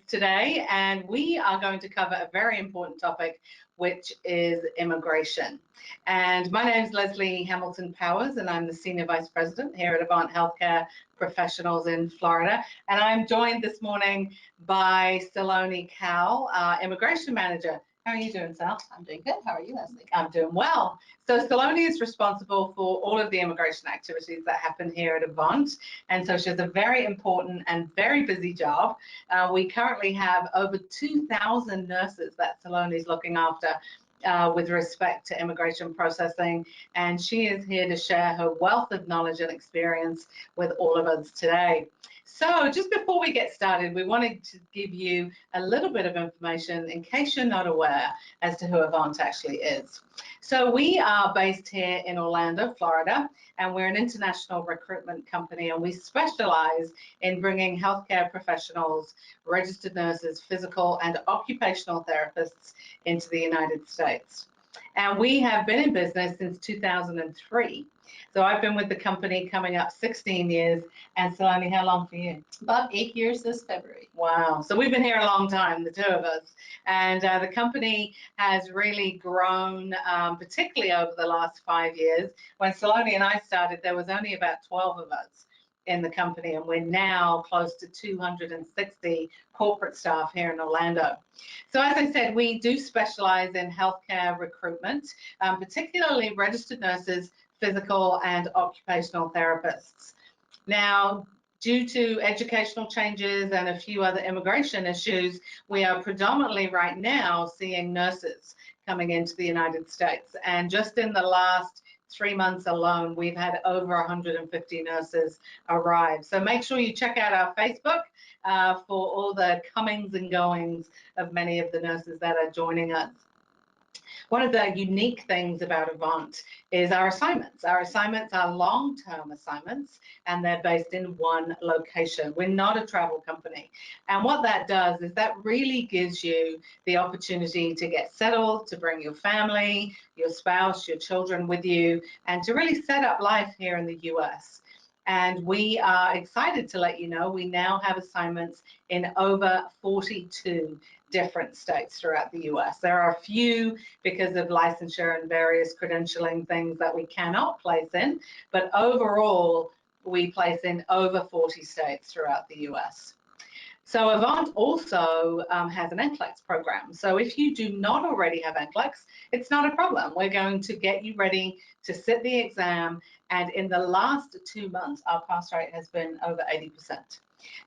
Today, and we are going to cover a very important topic, which is immigration. And my name is Lesley Hamilton Powers, and I'm the Senior Vice President here at Avant Healthcare Professionals in Florida. And I'm joined this morning by Saloni, our Immigration Manager. How are you doing, Sal? I'm doing good. How are you, Lesley? I'm doing well. So Saloni is responsible for all of the immigration activities that happen here at Avant. And so she has a very important and very busy job. We currently have over 2,000 nurses that Saloni is looking after with respect to immigration processing. And she is here to share her wealth of knowledge and experience with all of us today. So just before we get started, we wanted to give you a little bit of information in case you're not aware as to who Avant actually is. So we are based here in Orlando, Florida, and we're an international recruitment company, and we specialize in bringing healthcare professionals, registered nurses, physical and occupational therapists into the United States. And we have been in business since 2003. So I've been with the company coming up 16 years. And Saloni, how long for you? About 8 years this February. Wow. So we've been here a long time, the two of us. And the company has really grown, particularly over the last 5 years. When Saloni and I started, there was only about 12 of us in the company, and we're now close to 260 corporate staff here in Orlando. So as I said, we do specialize in healthcare recruitment, particularly registered nurses, physical and occupational therapists. Now, due to educational changes and a few other immigration issues, we are predominantly right now seeing nurses coming into the United States. And just in the last 3 months alone, we've had over 150 nurses arrive. So make sure you check out our Facebook for all the comings and goings of many of the nurses that are joining us. One of the unique things about Avant is our assignments. Our assignments are long-term assignments, and they're based in one location. We're not a travel company. And what that does is that really gives you the opportunity to get settled, to bring your family, your spouse, your children with you, and to really set up life here in the US. And we are excited to let you know we now have assignments in over 42 different states throughout the US. There are a few because of licensure and various credentialing things that we cannot place in, but overall, we place in over 40 states throughout the US. So Avant also has an NCLEX program. So if you do not already have NCLEX, it's not a problem. We're going to get you ready to sit the exam. And in the last 2 months, our pass rate has been over 80%.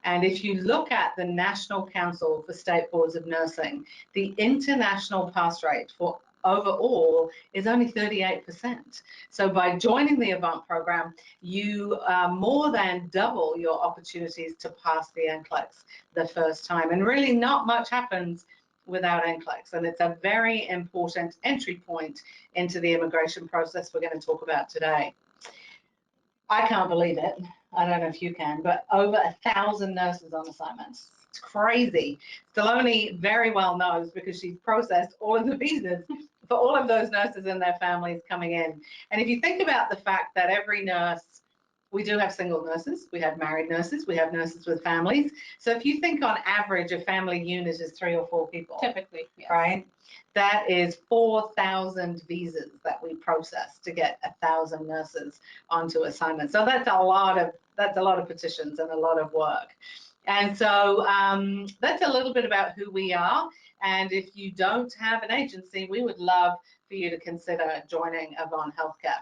And if you look at the National Council for State Boards of Nursing, the international pass rate for overall is only 38%. So by joining the Avant program, you more than double your opportunities to pass the NCLEX the first time. And really not much happens without NCLEX. And it's a very important entry point into the immigration process we're going to talk about today. I can't believe it. I don't know if you can, but over 1,000 nurses on assignments. It's crazy. Saloni very well knows because she's processed all of the visas for all of those nurses and their families coming in. And if you think about the fact that every nurse, we do have single nurses, we have married nurses, we have nurses with families. So if you think on average, a family unit is 3 or 4 people. Typically, yes. Right? That is 4,000 visas that we process to get 1,000 nurses onto assignment. So that's a lot of petitions and a lot of work. And so that's a little bit about who we are. And if you don't have an agency, we would love for you to consider joining Avant Healthcare.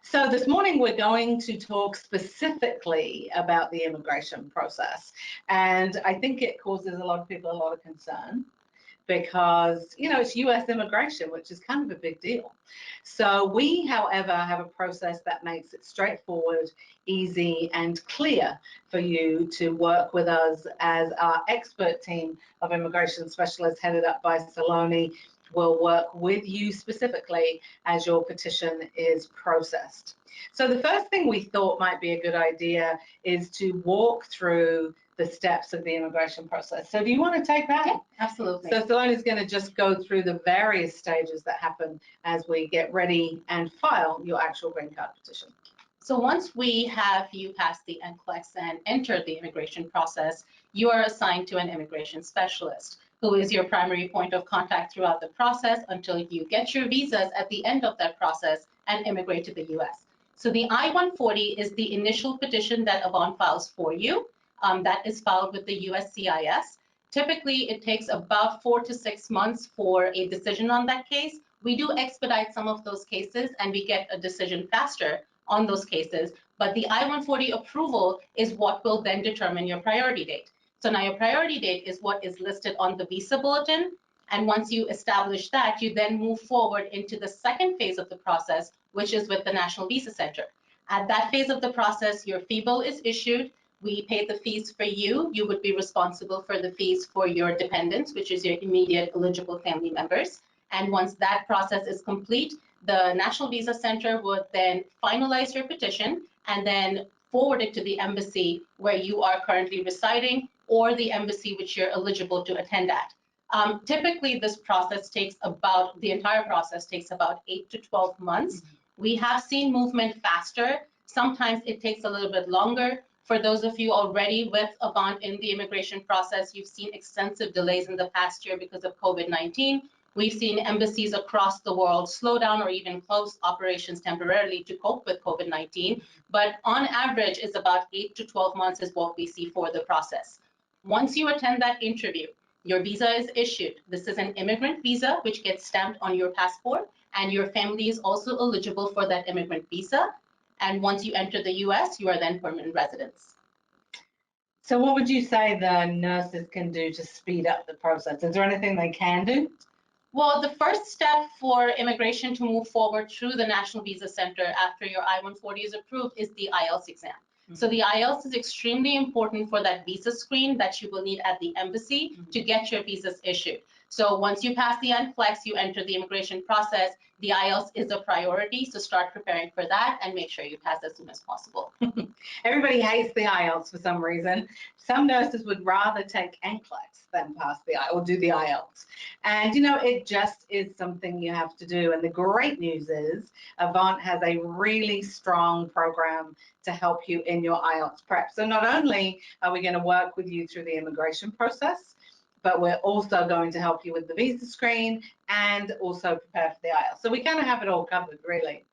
So this morning we're going to talk specifically about the immigration process. And I think it causes a lot of people a lot of concern because, you know, it's US immigration, which is kind of a big deal. So we, however, have a process that makes it straightforward, easy, and clear for you to work with us as our expert team of immigration specialists headed up by Saloni will work with you specifically as your petition is processed. So the first thing we thought might be a good idea is to walk through the steps of the immigration process. So do you want to take that? Yeah, absolutely. So Saloni is going to just go through the various stages that happen as we get ready and file your actual green card petition. So once we have you pass the NCLEX and enter the immigration process, you are assigned to an immigration specialist who is your primary point of contact throughout the process until you get your visas at the end of that process and immigrate to the US. So the I-140 is the initial petition that Avant files for you. That is filed with the USCIS. Typically, it takes about 4 to 6 months for a decision on that case. We do expedite some of those cases and we get a decision faster on those cases, but the I-140 approval is what will then determine your priority date. So now your priority date is what is listed on the visa bulletin, and once you establish that, you then move forward into the second phase of the process, which is with the National Visa Center. At that phase of the process, your fee bill is issued. We pay the fees for you. You would be responsible for the fees for your dependents, which is your immediate eligible family members. And once that process is complete, the National Visa Center would then finalize your petition and then forward it to the embassy where you are currently residing or the embassy which you're eligible to attend at. Typically, this process takes the entire process takes about 8 to 12 months. We have seen movement faster. Sometimes it takes a little bit longer. For those of you already with Avant in the immigration process, you've seen extensive delays in the past year because of COVID-19. We've seen embassies across the world slow down or even close operations temporarily to cope with COVID-19. But on average, it's about 8 to 12 months is what we see for the process. Once you attend that interview, your visa is issued. This is an immigrant visa, which gets stamped on your passport, and your family is also eligible for that immigrant visa. And once you enter the US, you are then permanent residents. So what would you say the nurses can do to speed up the process? Is there anything they can do? Well, the first step for immigration to move forward through the National Visa Center after your I-140 is approved is the IELTS exam. So the IELTS is extremely important for that visa screen that you will need at the embassy to get your visas issued. So once you pass the NCLEX, you enter the immigration process. The IELTS is a priority, so start preparing for that and make sure you pass as soon as possible. Everybody hates the IELTS for some reason. Some nurses would rather take NCLEX than pass the IELTS or do the IELTS. And you know, it just is something you have to do. And the great news is Avant has a really strong program to help you in your IELTS prep. So not only are we going to work with you through the immigration process, but we're also going to help you with the visa screen and also prepare for the IELTS. So we kind of have it all covered, really.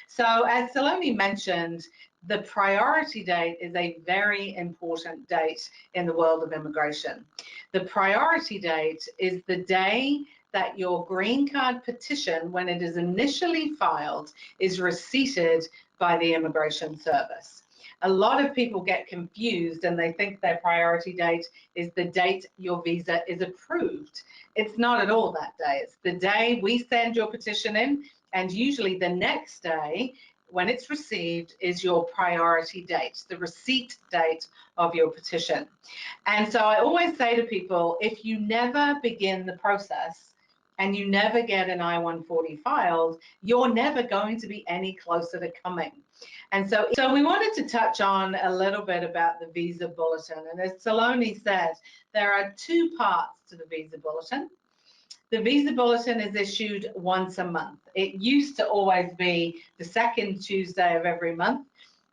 So as Saloni mentioned, the priority date is a very important date in the world of immigration. The priority date is the day that your green card petition, when it is initially filed, is receipted by the Immigration Service. A lot of people get confused and they think their priority date is the date your visa is approved. It's not at all that day. It's the day we send your petition in, and usually the next day when it's received is your priority date, the receipt date of your petition. And so I always say to people, if you never begin the process and you never get an I-140 filed, you're never going to be any closer to coming. And so we wanted to touch on a little bit about the visa bulletin. And as Saloni said, there are two parts to the visa bulletin. The visa bulletin is issued once a month. It used to always be the second Tuesday of every month.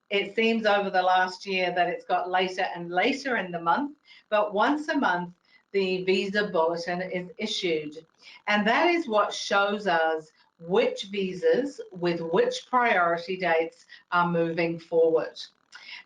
It seems over the last year that it's got later and later in the month, but once a month, the visa bulletin is issued. And that is what shows us which visas with which priority dates are moving forward.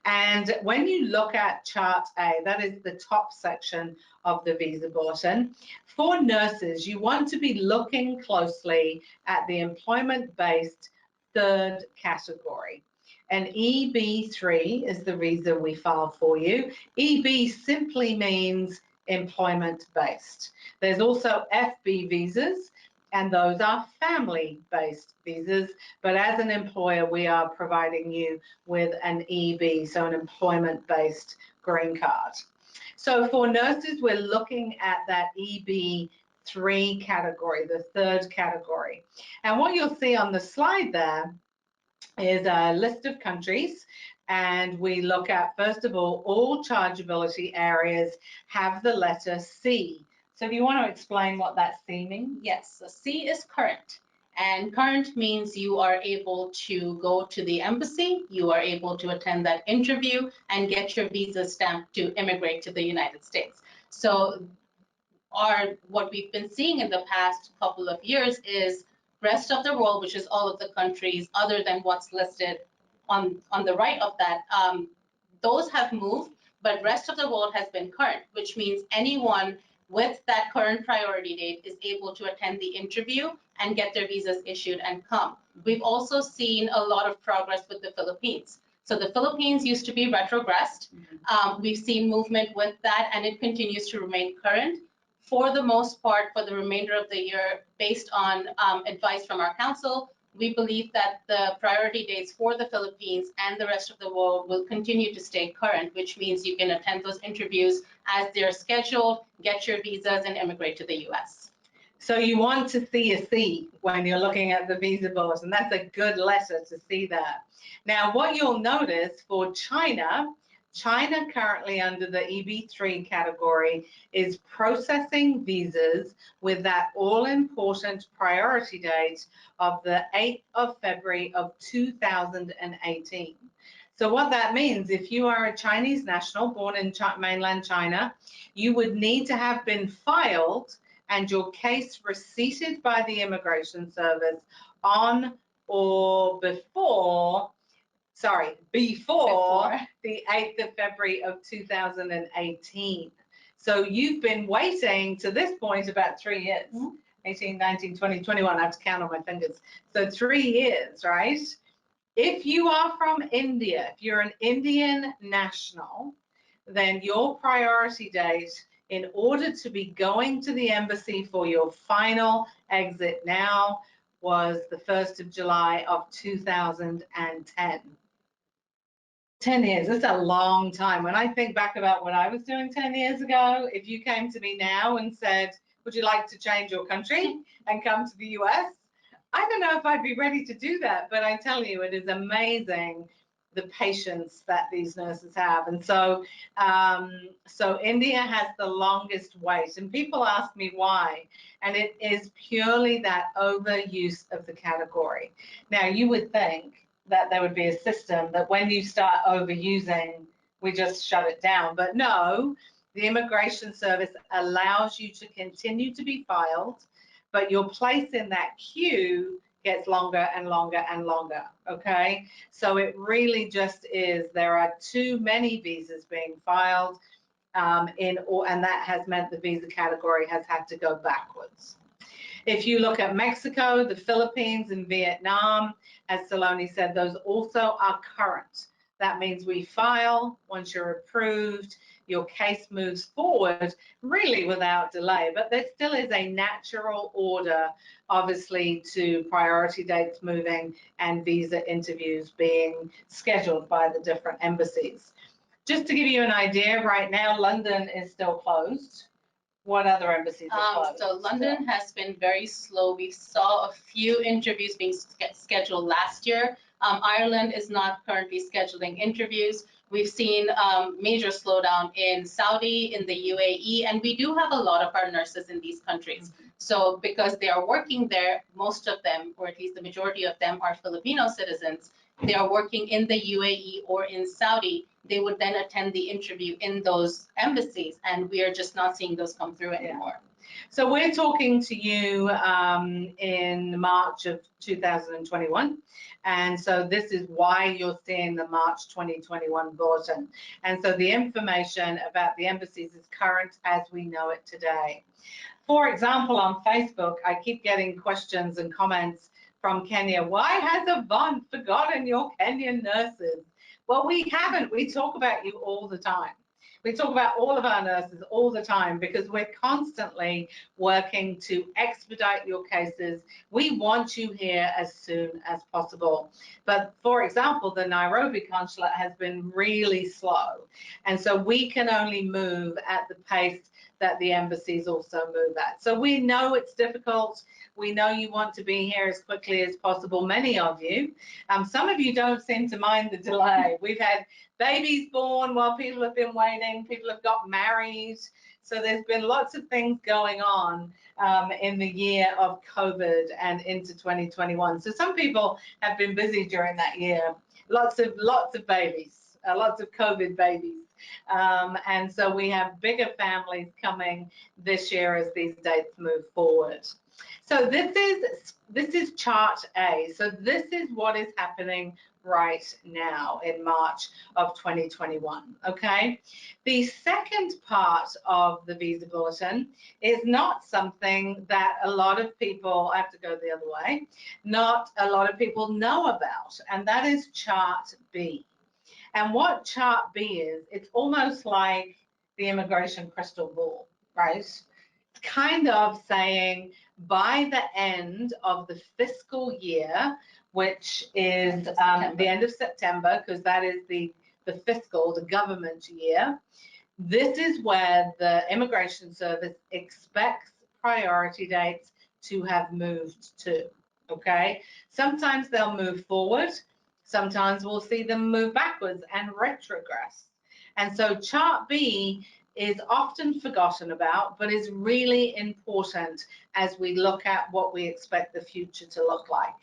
And when you look at chart A, that is the top section of the visa bulletin, for nurses, you want to be looking closely at the employment-based third category. And EB3 is the visa we file for you. EB simply means employment-based. There's also FB visas, and those are family-based visas, but as an employer, we are providing you with an EB, so an employment-based green card. So for nurses, we're looking at that EB3 category, the third category. And what you'll see on the slide there is a list of countries, and we look at, first of all chargeability areas have the letter C. So if you want to explain what that C means? Yes, so C is current. And current means you are able to go to the embassy, you are able to attend that interview and get your visa stamped to immigrate to the United States. So what we've been seeing in the past couple of years is rest of the world, which is all of the countries other than what's listed on the right of that, those have moved, but rest of the world has been current, which means anyone with that current priority date is able to attend the interview and get their visas issued and come. We've also seen a lot of progress with the Philippines. So the Philippines used to be retrogressed. We've seen movement with that, and it continues to remain current. For the most part, for the remainder of the year, based on advice from our council, we believe that the priority dates for the Philippines and the rest of the world will continue to stay current, which means you can attend those interviews as they're scheduled, get your visas, and immigrate to the US. So you want to see a C when you're looking at the visa board, and that's a good letter to see that. Now, what you'll notice for China currently under the EB3 category is processing visas with that all-important priority date of the 8th of February of 2018. So what that means, if you are a Chinese national born in mainland China, you would need to have been filed and your case receipted by the Immigration Service on or before the 8th of February of 2018. So you've been waiting to this point about 3 years, 18, 19, 20, 21, I have to count on my fingers. So 3 years, right? If you are from India, if you're an Indian national, then your priority date in order to be going to the embassy for your final exit now was the 1st of July of 2010. 10 years, that's a long time. When I think back about what I was doing 10 years ago, if you came to me now and said, would you like to change your country and come to the US? I don't know if I'd be ready to do that, but I tell you, it is amazing the patience that these nurses have. And so, so India has the longest wait, and people ask me why, and it is purely that overuse of the category. Now, you would think that there would be a system that when you start overusing, we just shut it down. But no, the Immigration Service allows you to continue to be filed, but your place in that queue gets longer and longer and longer, okay? So it really just is, there are too many visas being filed, and that has meant the visa category has had to go backwards. If you look at Mexico, the Philippines, and Vietnam, as Saloni said, those also are current. That means we file, once you're approved, your case moves forward really without delay, but there still is a natural order, obviously, to priority dates moving and visa interviews being scheduled by the different embassies. Just to give you an idea, right now, London is still closed. What other embassies are closed? So London has been very slow. We saw a few interviews being scheduled last year. Ireland is not currently scheduling interviews. We've seen major slowdown in Saudi, in the UAE, and we do have a lot of our nurses in these countries. So because they are working there, most of them, or at least the majority of them, are Filipino citizens. They are working in the UAE or in Saudi. They would then attend the interview in those embassies, and we are just not seeing those come through anymore. So we're talking to you in March of 2021. And so this is why you're seeing the March 2021 bulletin. And so the information about the embassies is current as we know it today. For example, on Facebook, I keep getting questions and comments from Kenya. Why has Avant forgotten your Kenyan nurses? Well, we haven't. We talk about you all the time. We talk about all of our nurses all the time because we're constantly working to expedite your cases. We want you here as soon as possible. But for example, the Nairobi consulate has been really slow. And so we can only move at the pace that the embassies also move at. So we know it's difficult. We know you want to be here as quickly as possible, many of you. Some of you don't seem to mind the delay. We've had babies born while people have been waiting. People have got married. So there's been lots of things going on in the year of COVID and into 2021. So some people have been busy during that year. Lots of babies, lots of COVID babies. And so we have bigger families coming this year as these dates move forward. So this is chart A. So this is what is happening right now in March of 2021, okay? The second part of the visa bulletin is not something that a lot of people, I have to go the other way, not a lot of people know about, and that is chart B. And what chart B is, it's almost like the immigration crystal ball, right? It's kind of saying by the end of the fiscal year, which is the end of September, because that is the fiscal, the government year, this is where the Immigration Service expects priority dates to have moved to, okay? Sometimes they'll move forward, sometimes we'll see them move backwards and retrogress. And so chart B is often forgotten about, but is really important as we look at what we expect the future to look like.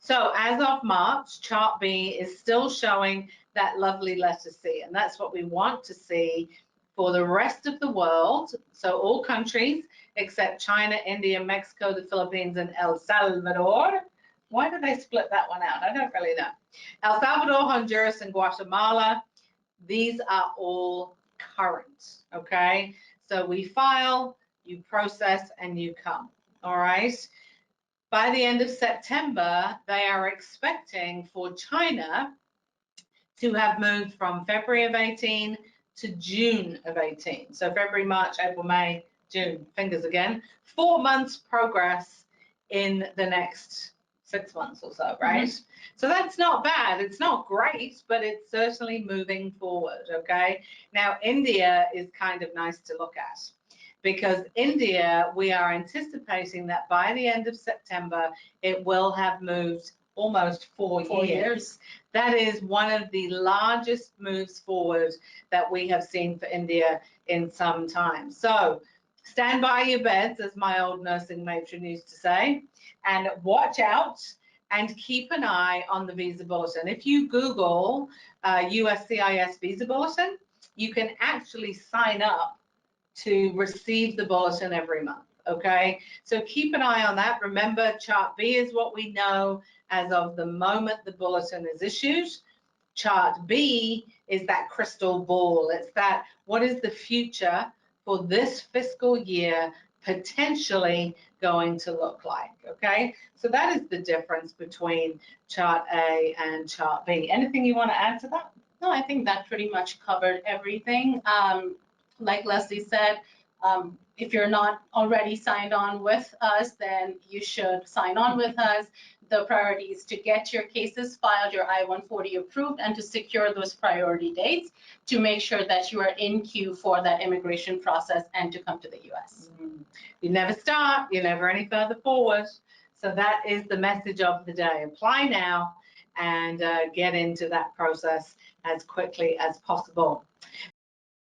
So as of March, chart B is still showing that lovely letter C, and that's what we want to see for the rest of the world. So all countries except China, India, Mexico, the Philippines, and El Salvador. Why did they split that one out? I don't really know. El Salvador, Honduras, and Guatemala, these are all current, okay? So we file, you process, and you come, all right? By the end of September, they are expecting for China to have moved from February of 18 to June of 18. So February, March, April, May, June, fingers again. 4 months progress in the next 6 months or so, right? Mm-hmm. So that's not bad. It's not great, but it's certainly moving forward, okay? Now, India is kind of nice to look at, because India, we are anticipating that by the end of September, it will have moved almost 4 years. That is one of the largest moves forward that we have seen for India in some time. So stand by your beds, as my old nursing matron used to say, and watch out and keep an eye on the visa bulletin. If you Google USCIS visa bulletin, you can actually sign up to receive the bulletin every month, okay? So keep an eye on that. Remember, chart B is what we know as of the moment the bulletin is issued. Chart B is that crystal ball. It's that, what is the future for this fiscal year potentially going to look like, okay? So that is the difference between chart A and chart B. Anything you want to add to that? No, I think that pretty much covered everything. Like Lesley said, if you're not already signed on with us, then you should sign on with us. The priority is to get your cases filed, your I-140 approved, and to secure those priority dates to make sure that you are in queue for that immigration process and to come to the U.S. You never start, you're never any further forward. So that is the message of the day. Apply now and get into that process as quickly as possible.